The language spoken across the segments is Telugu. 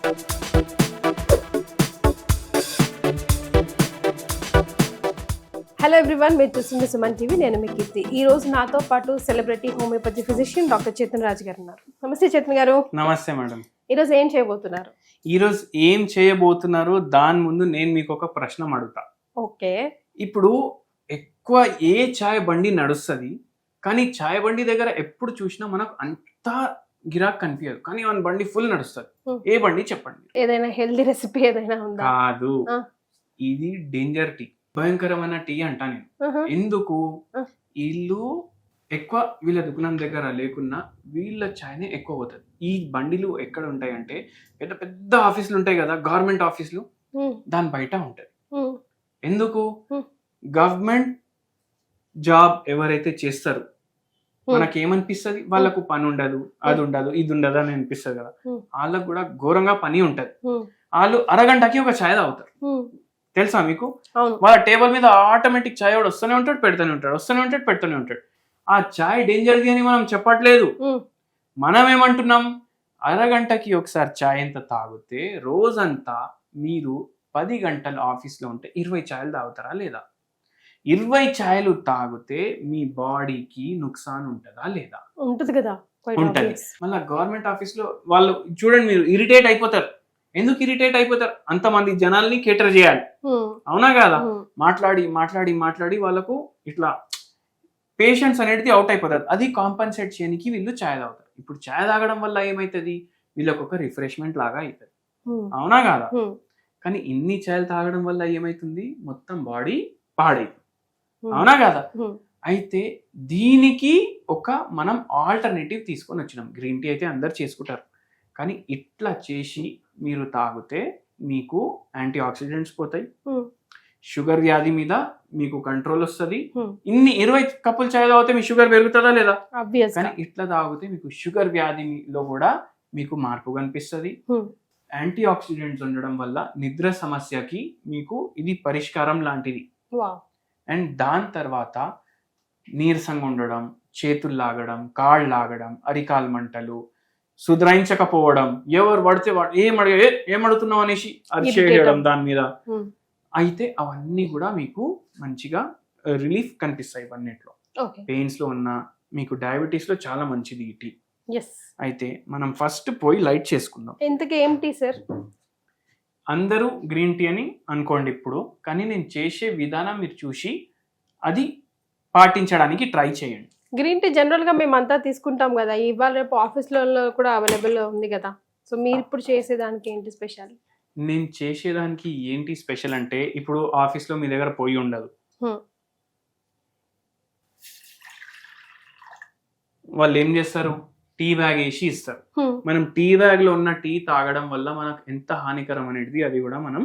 హలో ఎవ్రీవన్, మీరు చూస్తుంది సుమన్ టీవీ. నేను మీ కీర్తి. ఈ రోజు నాతో పాటు celebrity homeopathy physician doctor Chetan Raju గారు ఉన్నారు. నమస్తే చేతన్ గారు. నమస్తే మేడం. ఈరోజు ఏం చేయబోతున్నారు? ఈరోజు ఏం చేయబోతున్నారు దాని ముందు నేను మీకు ఒక ప్రశ్న అడుగుతా. ఓకే. ఇప్పుడు ఎక్కువ ఏ చాయ్ బండి నడుస్తుంది, కానీ చాయ్ బండి దగ్గర ఎప్పుడు చూసినా మనకు అంతా గిరాక్ కనిపించదు, కానీ మన బండి ఫుల్ నడుస్తుంది. ఏ బండి చెప్పండి? ఏదైనా హెల్దీ రెసిపీ ఏదైనా ఉందా? కాదు, ఇది డేంజర్ టీ, భయంకరమైన టీ అంటా నేను. ఎందుకు? వీళ్ళు ఎక్కువ వీళ్ళ దుకాణం దగ్గర లేకున్నా వీళ్ళ ఛాయ్నే ఎక్కువ పోతుంది. ఈ బండిలు ఎక్కడ ఉంటాయంటే పెద్ద పెద్ద ఆఫీసులు ఉంటాయి కదా, గవర్నమెంట్ ఆఫీసులు, దాని బయట ఉంటది. ఎందుకు? గవర్నమెంట్ జాబ్ ఎవరైతే చేస్తారు మనకేమనిపిస్తుంది, వాళ్ళకు పని ఉండదు, అది ఉండదు, ఇది ఉండదు అని అనిపిస్తుంది కదా. వాళ్ళకు కూడా ఘోరంగా పని ఉంటది. వాళ్ళు అరగంటకి ఒక ఛాయ్ తాగుతారు. తెలుసా మీకు? వాళ్ళ టేబుల్ మీద ఆటోమేటిక్ ఛాయ్ కూడా వస్తూనే ఉంటాడు, పెడుతూనే ఉంటాడు, వస్తూనే ఉంటాడు, పెడుతూనే ఉంటాడు. ఆ ఛాయ్ డేంజర్ది అని మనం చెప్పట్లేదు. మనం ఏమంటున్నాం, అరగంటకి ఒకసారి ఛాయ్ ఎంత తాగితే రోజంతా మీరు 10 గంటలు ఆఫీస్లో ఉంటే 20 ఛాయలు తాగుతారా లేదా? 20 ఛాయలు తాగితే మీ బాడీకి నుక్సాన్ ఉంటుందా లేదా? ఉంటుంది కదా, ఉంటుంది. మళ్ళీ గవర్నమెంట్ ఆఫీస్లో వాళ్ళు చూడండి, మీరు ఇరిటేట్ అయిపోతారు. ఎందుకు ఇరిటేట్ అయిపోతారు? అంతమంది జనాల్ని కేటర్ చేయాలి, అవునా కదా? మాట్లాడి మాట్లాడి మాట్లాడి వాళ్ళకు ఇట్లా పేషెన్స్ అనేది అవుట్ అయిపోతుంది. అది కాంపన్సేట్ చేయడానికి వీళ్ళు ఛాయ్ తాగుతారు. ఇప్పుడు ఛాయ్ తాగడం వల్ల ఏమవుతుంది, వీళ్ళకి ఒక రిఫ్రెష్మెంట్ లాగా అవుతుంది, అవునా కాదా? కానీ ఇన్ని ఛాయలు తాగడం వల్ల ఏమైతుంది, మొత్తం బాడీ పాడైతుంది, అవునా కాదా? అయితే దీనికి ఒక మనం ఆల్టర్నేటివ్ తీసుకొని వచ్చినాం. గ్రీన్ టీ అయితే అందరు చేసుకుంటారు, కానీ ఇట్లా చేసి మీరు తాగితే మీకు యాంటీ ఆక్సిడెంట్స్ పోతాయి, షుగర్ వ్యాధి మీద మీకు కంట్రోల్ వస్తుంది. ఇన్ని 20 కప్పులు చాయ్ తాగితే మీ షుగర్ పెరుగుతుందా లేదా? కానీ ఇట్లా తాగితే మీకు షుగర్ వ్యాధిలో కూడా మీకు మార్పు కనిపిస్తుంది. యాంటీ ఆక్సిడెంట్స్ ఉండడం వల్ల నిద్ర సమస్యకి మీకు ఇది పరిష్కారం లాంటిది. అండ్ దాని తర్వాత నీరసంగా ఉండడం, చేతులు లాగడం, కాళ్ళు లాగడం, అరికాలు మంటలు, సుధరాయించకపోవడం, ఎవరు పడితే ఏమడుతున్నావు అనేసి అది చేయడం దాని మీద, అయితే అవన్నీ కూడా మీకు మంచిగా రిలీఫ్ కనిపిస్తాయి. ఇవన్నిట్లో పెయిన్స్ లో ఉన్న మీకు డయాబెటీస్ లో చాలా మంచిది ఈ టీ. అయితే మనం ఫస్ట్ పోయి లైట్ చేసుకుందాం. ఇంతకీ ఏం టీ సార్? అందరూ గ్రీన్ టీ అని అనుకోండి ఇప్పుడు, కానీ నేను చేసే విధానం మీరు చూసి అది పాటించడానికి ట్రై చేయండి. గ్రీన్ టీ జనరల్ గా మేమంతా తీసుకుంటాం కదా, ఇవాళ రేపు ఆఫీస్లలో కూడా అవైలబుల్ ఉంది కదా. సో మీరు ఇప్పుడు చేసేదానికి ఏంటి స్పెషల్? నేను చేసేదానికి ఏంటి స్పెషల్ అంటే, ఇప్పుడు ఆఫీస్లో మీ దగ్గర పొయ్యి ఉండదు, వాళ్ళు ఏం చేస్తారు, టీ బ్యాగ్ వేసి ఇస్తారు. మనం టీ బ్యాగ్ లో ఉన్న టీ తాగడం వల్ల మనకు ఎంత హానికరం అనేది అది కూడా మనం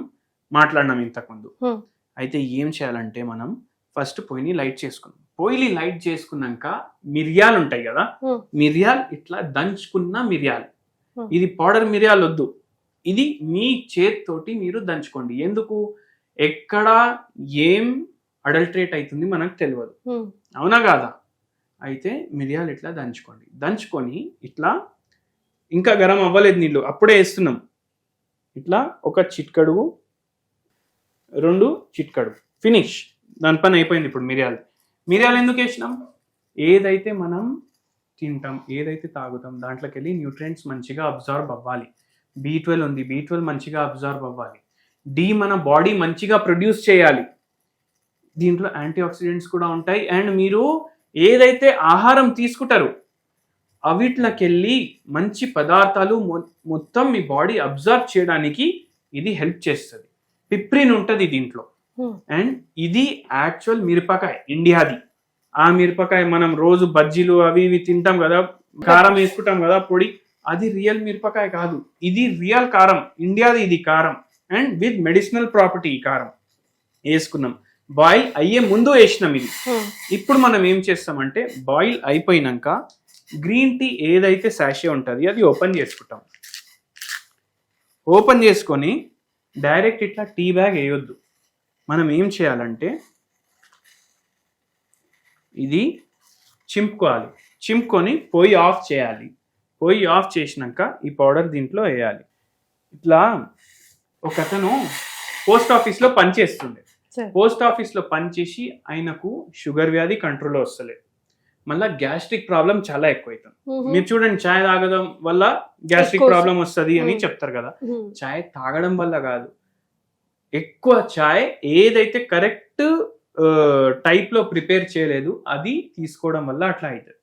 మాట్లాడినాం ఇంతకుముందు. అయితే ఏం చేయాలంటే, మనం ఫస్ట్ పొయ్యిని లైట్ చేసుకున్నాం. పొయ్యిని లైట్ చేసుకున్నాక మిరియాలు ఉంటాయి కదా, మిరియాలు ఇట్లా దంచుకున్న మిరియాలు, ఇది పౌడర్ మిరియాలు వద్దు, ఇది మీ చేతితోటి మీరు దంచుకోండి. ఎందుకు? ఎక్కడ ఏం అడల్టరేట్ అవుతుంది మనకు తెలియదు, అవునా కాదా? అయితే మిరియాలు ఇట్లా దంచుకోండి. దంచుకొని ఇట్లా, ఇంకా గరం అవ్వలేదు నీళ్ళు, అప్పుడే వేస్తున్నాం. ఇట్లా ఒక చిట్కడు, 2 చిట్కడు, ఫినిష్. దాని పని అయిపోయింది. ఇప్పుడు మిరియాలు ఎందుకు వేసినాం? ఏదైతే మనం తింటాం, ఏదైతే తాగుతాం, దాంట్లోకి వెళ్ళి న్యూట్రియంట్స్ మంచిగా అబ్జర్వ్ అవ్వాలి. B12 ఉంది, B12 మంచిగా అబ్జర్వ్ అవ్వాలి. డి మన బాడీ మంచిగా ప్రొడ్యూస్ చేయాలి. దీంట్లో యాంటీ ఆక్సిడెంట్స్ కూడా ఉంటాయి. అండ్ మీరు ఏదైతే ఆహారం తీసుకుంటారో అవిట్లకి వెళ్ళి మంచి పదార్థాలు మొత్తం మీ బాడీ అబ్జర్వ్ చేయడానికి ఇది హెల్ప్ చేస్తుంది. పిప్రిన్ ఉంటుంది దీంట్లో. అండ్ ఇది యాక్చువల్ మిరపకాయ, ఇండియాది. ఆ మిరపకాయ మనం రోజు బజ్జీలు అవి ఇవి తింటాం కదా, కారం వేసుకుంటాం కదా పొడి, అది రియల్ మిరపకాయ కాదు, ఇది రియల్ కారం, ఇండియాది ఇది కారం. అండ్ విత్ మెడిసినల్ ప్రాపర్టీ ఈ కారం వేసుకున్నాం. బాయిల్ అయ్యే ముందు వేసినాం ఇది. ఇప్పుడు మనం ఏం చేస్తామంటే, బాయిల్ అయిపోయినాక గ్రీన్ టీ ఏదైతే సాషే ఉంటుంది అది ఓపెన్ చేసుకుంటాం. ఓపెన్ చేసుకొని డైరెక్ట్ ఇట్లా టీ బ్యాగ్ వేయొద్దు. మనం ఏం చేయాలంటే ఇది చింపుకోవాలి. చింపుకొని పొయ్యి ఆఫ్ చేయాలి. పొయ్యి ఆఫ్ చేసినాక ఈ పౌడర్ దీంట్లో వేయాలి. ఇట్లా ఒక అతను పోస్ట్ ఆఫీస్ లో పనిచేస్తుండే. సరే. పోస్ట్ ఆఫీస్ లో పనిచేసి ఆయనకు షుగర్ వ్యాధి కంట్రోల్లో వస్తలేదు, మళ్ళీ గ్యాస్ట్రిక్ ప్రాబ్లం చాలా ఎక్కువైతుంది. మీరు చూడండి, చాయ్ తాగడం వల్ల గ్యాస్ట్రిక్ ఎక్కువ ప్రాబ్లం వస్తుంది అని చెప్తారు కదా. చాయ్ తాగడం వల్ల కాదు, ఎక్కువ చాయ్ ఏదైతే కరెక్ట్ టైప్ లో ప్రిపేర్ చేయలేదు అది తీసుకోవడం వల్ల అట్లా అవుతుంది.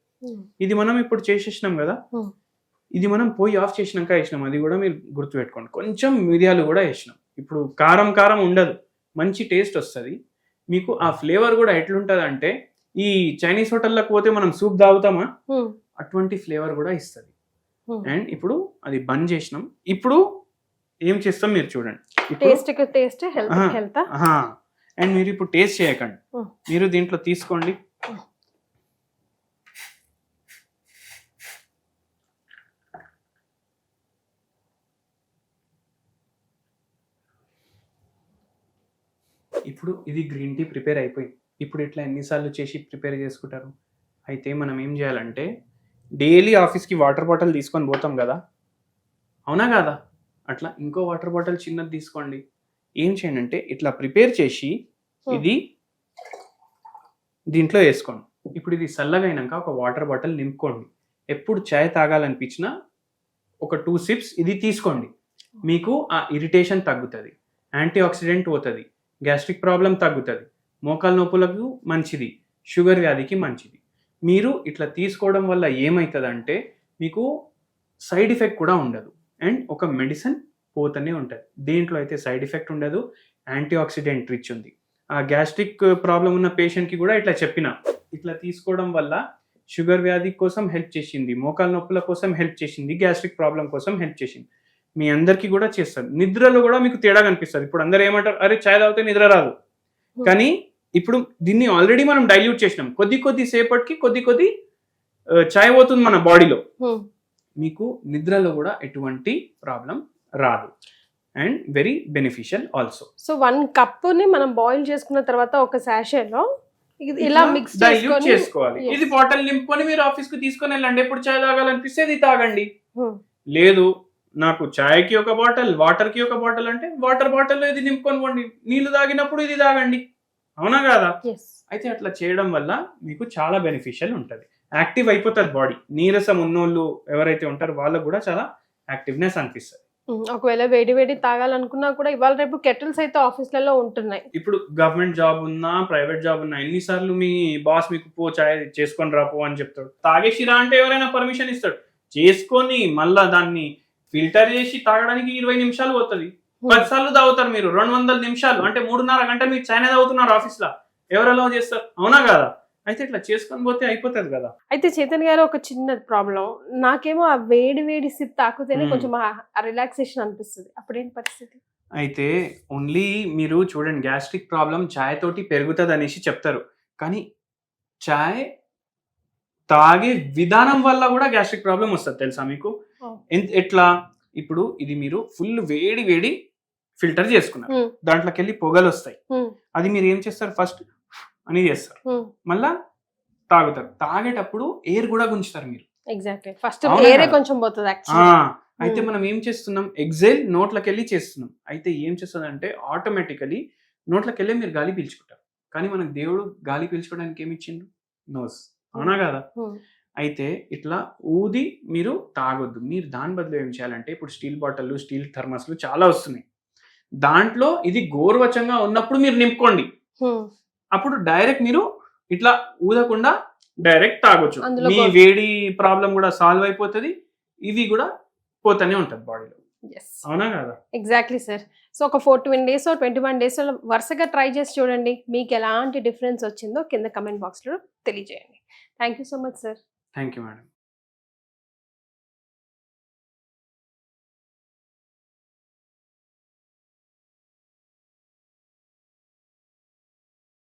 ఇది మనం ఇప్పుడు చేసేసినాం కదా, ఇది మనం పోయి ఆఫ్ చేసినాక వేసినాం, అది కూడా మీరు గుర్తుపెట్టుకోండి. కొంచెం మిరియాలు కూడా వేసినాం. ఇప్పుడు కారం కారం ఉండదు, మంచి టేస్ట్ వస్తుంది మీకు. ఆ ఫ్లేవర్ కూడా ఎట్లుంటది అంటే, ఈ చైనీస్ హోటల్లోకి పోతే మనం సూప్ తాగుతామా, అటువంటి ఫ్లేవర్ కూడా ఇస్తుంది. అండ్ ఇప్పుడు అది బంద్ చేసినాం. ఇప్పుడు ఏం చేస్తాం మీరు చూడండి. అండ్ మీరు ఇప్పుడు టేస్ట్ చేయకండి, మీరు దీంట్లో తీసుకోండి. ఇప్పుడు ఇది గ్రీన్ టీ ప్రిపేర్ అయిపోయింది. ఇప్పుడు ఇట్లా ఎన్నిసార్లు చేసి ప్రిపేర్ చేసుకుంటారు. అయితే మనం ఏం చేయాలంటే, డైలీ ఆఫీస్కి వాటర్ బాటిల్ తీసుకొని పోతాం కదా, అవునా కదా, అట్లా ఇంకో వాటర్ బాటిల్ చిన్నది తీసుకోండి. ఏం చేయండి అంటే, ఇట్లా ప్రిపేర్ చేసి ఇది దీంట్లో వేసుకోండి. ఇప్పుడు ఇది చల్లగా అయినాక ఒక వాటర్ బాటిల్ నింపుకోండి. ఎప్పుడు చాయ్ తాగాలనిపించినా ఒక 2 సిప్స్ ఇది తీసుకోండి. మీకు ఆ ఇరిటేషన్ తగ్గుతుంది, యాంటీ ఆక్సిడెంట్ పోతుంది, గ్యాస్ట్రిక్ ప్రాబ్లం తగ్గుతుంది, మోకాల నొప్పులకు మంచిది, షుగర్ వ్యాధికి మంచిది. మీరు ఇట్లా తీసుకోవడం వల్ల ఏమవుతుందంటే, మీకు సైడ్ ఎఫెక్ట్ కూడా ఉండదు. అండ్ ఒక మెడిసిన్ పోతూనే ఉంటుంది. దేంట్లో అయితే సైడ్ ఎఫెక్ట్ ఉండదు, యాంటీ ఆక్సిడెంట్ రిచ్ ఉంది. ఆ గ్యాస్ట్రిక్ ప్రాబ్లం ఉన్న పేషెంట్కి కూడా ఇట్లా చెప్పిన, ఇట్లా తీసుకోవడం వల్ల షుగర్ వ్యాధి కోసం హెల్ప్ చేసింది, మోకాల నొప్పుల కోసం హెల్ప్ చేసింది, గ్యాస్ట్రిక్ ప్రాబ్లం కోసం హెల్ప్ చేసింది. మీ అందరికీ కూడా చేస్తారు. నిద్రలో కూడా మీకు తేడా కనిపిస్తుంది. ఇప్పుడు అందరూ ఏమంటారు, అరే చాయ్ తాగితే నిద్ర రాదు, కానీ ఇప్పుడు దీన్ని ఆల్రెడీ మనం డైల్యూట్ చేసినాం. కొద్ది సేపటికి కొద్ది చాయ్ పోతుంది మన బాడీలో, మీకు నిద్రలో కూడా ఎటువంటి ప్రాబ్లం రాదు. And very beneficial also. So 1 కప్పుని మనం బాయిల్ చేసుకున్న తర్వాత ఒక సాషేలో ఇలా మిక్స్ డైల్యూట్ చేసుకోవాలి. ఇది బాటిల్ నింపుకొని మీరు ఆఫీస్ కు తీసుకొని వెళ్ళండి. ఎప్పుడు చాయ్ తాగాలనిపిస్తే ఇది తాగండి. లేదు నాకు చాయ్కి ఒక బాటిల్, వాటర్ కి ఒక బాటిల్ అంటే వాటర్ బాటిల్లో ఇది నింపుకొని పోండి. నీళ్లు తాగినప్పుడు ఇది తాగండి, అవునా కాదా. అయితే అట్లా చేయడం వల్ల మీకు చాలా బెనిఫిషియల్ ఉంటుంది. యాక్టివ్ అయిపోతుంది బాడీ. నీరసం ఉన్నోళ్ళు ఎవరైతే ఉంటారో వాళ్ళకు కూడా చాలా యాక్టివ్నెస్ అనిపిస్తుంది. ఒకవేళ వేడి తాగాలనుకున్నా కూడా ఇవాళ రేపు కెటిల్స్ అయితే ఆఫీస్లలో ఉంటున్నాయి. ఇప్పుడు గవర్నమెంట్ జాబ్ ఉన్నా, ప్రైవేట్ జాబ్ ఉన్నా, ఎన్నిసార్లు మీ బాస్ మీకు పో చాయ్ చేసుకొని రాపో అని చెప్తాడు. తాగేసిరా అంటే ఎవరైనా పర్మిషన్ ఇస్తాడు. చేసుకొని మళ్ళా దాన్ని ఫిల్టర్ చేసి తాగడానికి 20 నిమిషాలు పోతుంది. 10 సార్లు తాగుతారు మీరు, 200 నిమిషాలు అంటే 3.5 గంట మీరు చాయ్ తాగుతున్నారు ఆఫీస్ లో. ఎవరు అలౌ చేస్తారు, అవునా కదా. అయితే ఇట్లా చేసుకొని పోతే అయిపోతుంది కదా. అయితే చైతన్య గారు, ఒక చిన్న ప్రాబ్లం, నాకేమో ఆ వేడి సిప్ తాకుతేనే కొంచెం రిలాక్సేషన్ అనిపిస్తుంది. అప్పుడేంటి పరిస్థితి? అయితే ఓన్లీ మీరు చూడండి, గ్యాస్ట్రిక్ ప్రాబ్లం చాయ్ తోటి పెరుగుతుంది అనేసి చెప్తారు, కానీ చాయ్ తాగే విధానం వల్ల కూడా గ్యాస్ట్రిక్ ప్రాబ్లం వస్తుంది తెలుసా మీకు. ఎట్లా, ఇప్పుడు ఇది మీరు ఫుల్ వేడి ఫిల్టర్ చేసుకున్నారు, దాంట్లోకి వెళ్ళి పొగలు వస్తాయి. అది మీరు ఏం చేస్తారు, ఫస్ట్ అని చేస్తారు, మళ్ళా తాగుతారు. తాగేటప్పుడు ఎయిర్ కూడా గుంచుతారు మీరు. ఎగ్జాక్ట్లీ, ఫస్ట్ ఎయిర్ కొంచెం పోతుంది. అయితే మనం ఏం చేస్తున్నాం, ఎగ్జైల్ నోట్లోకి వెళ్ళి చేస్తున్నాం. అయితే ఏం చేస్తుందంటే ఆటోమేటికలీ నోట్లోకి వెళ్ళి మీరు గాలి పీల్చుకుంటారు. కానీ మనకు దేవుడు గాలి పీల్చుకోవడానికి ఏమి ఇచ్చిండు, నోస్, అవునా కదా. అయితే ఇట్లా ఊది మీరు తాగొద్దు. మీరు దాని బదులు ఏం చేయాలంటే, ఇప్పుడు స్టీల్ బాటిల్లు, స్టీల్ థర్మస్లు చాలా వస్తున్నాయి, దాంట్లో ఇది గోరువెచ్చంగా ఉన్నప్పుడు మీరు నింపుకోండి. అప్పుడు డైరెక్ట్ మీరు ఇట్లా ఊదకుండా డైరెక్ట్ తాగొచ్చు. మీ వేడి ప్రాబ్లం కూడా సాల్వ్ అయిపోతుంది, ఇది కూడా పోతూనే ఉంటుంది బాడీలో, అవునా కదా. Exactly sir. సో ఒక 14 days 21 days వరుసగా ట్రై చేసి చూడండి, మీకు ఎలాంటి డిఫరెన్స్ వచ్చిందో కింద కమెంట్ బాక్స్లో తెలియజేయండి. Thank you so much sir. Thank you madam.